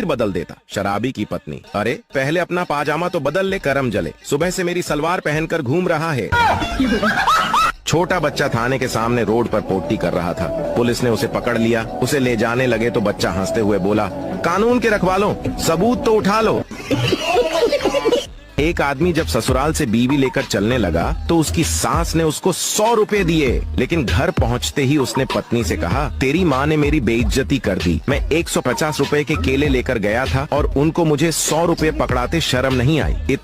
फिर बदल देता। शराबी की पत्नी, अरे पहले अपना पाजामा तो बदल ले, करम जले, सुबह से मेरी सलवार पहनकर घूम रहा है। छोटा बच्चा थाने के सामने रोड पर पोटी कर रहा था। पुलिस ने उसे पकड़ लिया। उसे ले जाने लगे तो बच्चा हंसते हुए बोला, कानून के रखवालों, सबूत तो उठा लो। एक आदमी जब ससुराल से बीवी लेकर चलने लगा तो उसकी सास ने उसको 100 रुपए दिए, लेकिन घर पहुंचते ही उसने पत्नी से कहा, तेरी माँ ने मेरी बेइज्जती कर दी। मैं 150 रुपए के केले लेकर गया था और उनको मुझे 100 रुपए पकड़ाते शर्म नहीं आई।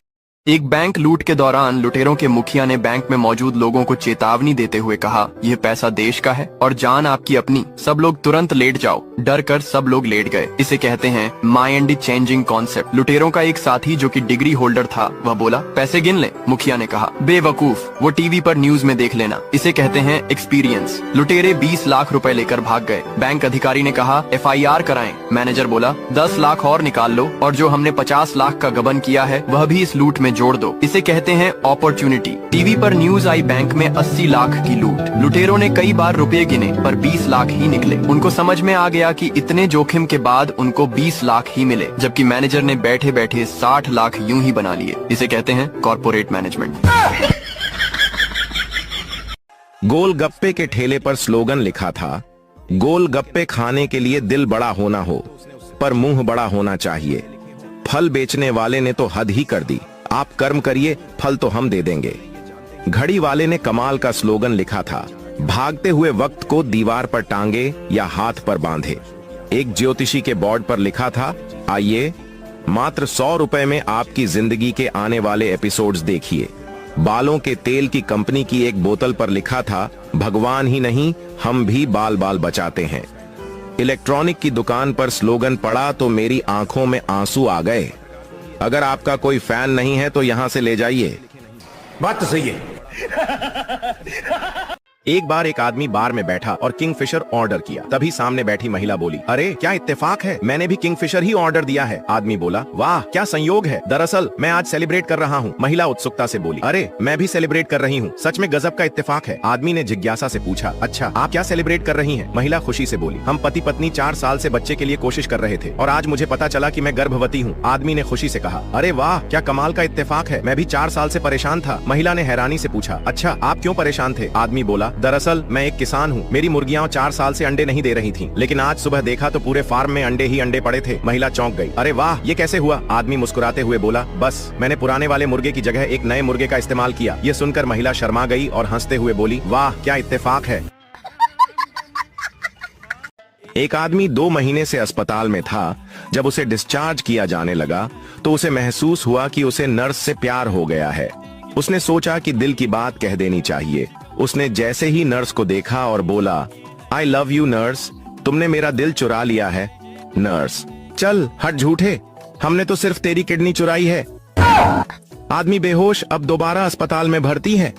एक बैंक लूट के दौरान लुटेरों के मुखिया ने बैंक में मौजूद लोगों को चेतावनी देते हुए कहा, यह पैसा देश का है और जान आपकी अपनी, सब लोग तुरंत लेट जाओ। डर कर सब लोग लेट गए। इसे कहते हैं माइंड चेंजिंग कॉन्सेप्ट। लुटेरों का एक साथी जो कि डिग्री होल्डर था, वह बोला, पैसे गिन ले। मुखिया ने कहा, बेवकूफ, वो टीवी पर न्यूज में देख लेना। इसे कहते हैं एक्सपीरियंस। लुटेरे 20 लाख रुपए लेकर भाग गए। बैंक अधिकारी ने कहा, FIR कराएं। मैनेजर बोला, 10 लाख और निकाल लो और जो हमने 50 लाख का गबन किया है वह भी इस लूट में जोड़ दो। इसे कहते हैं अपॉर्चुनिटी। टीवी पर न्यूज आई, बैंक में 80 लाख की लूट। लुटेरों ने कई बार रुपए गिने पर 20 लाख ही निकले। उनको समझ में आ गया कि इतने जोखिम के बाद उनको 20 लाख ही मिले, जबकि मैनेजर ने बैठे बैठे 60 लाख यूं ही बना लिए। इसे कहते हैं कॉर्पोरेट मैनेजमेंट। गोलगप्पे के ठेले पर स्लोगन लिखा था, गोलगप्पे खाने के लिए दिल बड़ा होना हो पर मुंह बड़ा होना चाहिए। फल बेचने वाले ने तो हद ही कर दी, आप कर्म करिए, फल तो हम दे देंगे। घड़ी वाले ने कमाल का स्लोगन लिखा था, भागते हुए वक्त को दीवार पर टांगे या हाथ पर बांधे। एक ज्योतिषी के बोर्ड पर लिखा था, आइए मात्र 100 रुपए में आपकी जिंदगी के आने वाले एपिसोड्स देखिए। बालों के तेल की कंपनी की एक बोतल पर लिखा था, भगवान ही नहीं हम भी बाल बाल बचाते हैं। इलेक्ट्रॉनिक की दुकान पर स्लोगन पड़ा तो मेरी आंखों में आंसू आ गए। अगर आपका कोई फैन नहीं है तो यहां से ले जाइए। बात तो सही है। एक बार एक आदमी बार में बैठा और किंगफिशर ऑर्डर किया। तभी सामने बैठी महिला बोली, अरे क्या इत्तेफाक है, मैंने भी किंगफिशर ही ऑर्डर दिया है। आदमी बोला, वाह क्या संयोग है, दरअसल मैं आज सेलिब्रेट कर रहा हूँ। महिला उत्सुकता से बोली, अरे मैं भी सेलिब्रेट कर रही हूँ, सच में गजब का इत्तेफाक है। आदमी ने जिज्ञासा से पूछा, अच्छा आप क्या सेलिब्रेट कर रही हैं? महिला खुशी से बोली, हम पति पत्नी 4 साल से बच्चे के लिए कोशिश कर रहे थे और आज मुझे पता चला कि मैं गर्भवती हूँ। आदमी ने खुशी से कहा, अरे वाह क्या कमाल का इत्तेफाक है, मैं भी 4 साल से परेशान था। महिला ने हैरानी से पूछा, अच्छा आप क्यों परेशान थे? आदमी बोला, दरअसल मैं एक किसान हूँ, मेरी मुर्गियां 4 साल से अंडे नहीं दे रही थीं, लेकिन आज सुबह देखा तो पूरे फार्म में अंडे ही अंडे पड़े थे। महिला चौंक गई, अरे वाह ये कैसे हुआ? आदमी मुस्कुराते हुए बोला, बस मैंने पुराने वाले मुर्गे की जगह एक नए मुर्गे का इस्तेमाल किया। ये सुनकर महिला शर्मा गई और हंसते हुए बोली, वाह क्या इत्तेफाक है। एक आदमी 2 महीने से अस्पताल में था। जब उसे डिस्चार्ज किया जाने लगा तो उसे महसूस हुआ कि उसे नर्स से प्यार हो गया है। उसने सोचा कि दिल की बात कह देनी चाहिए। उसने जैसे ही नर्स को देखा और बोला, आई लव यू नर्स, तुमने मेरा दिल चुरा लिया है। नर्स, चल हट झूठे, हमने तो सिर्फ तेरी किडनी चुराई है। आदमी बेहोश अब दोबारा अस्पताल में भर्ती है।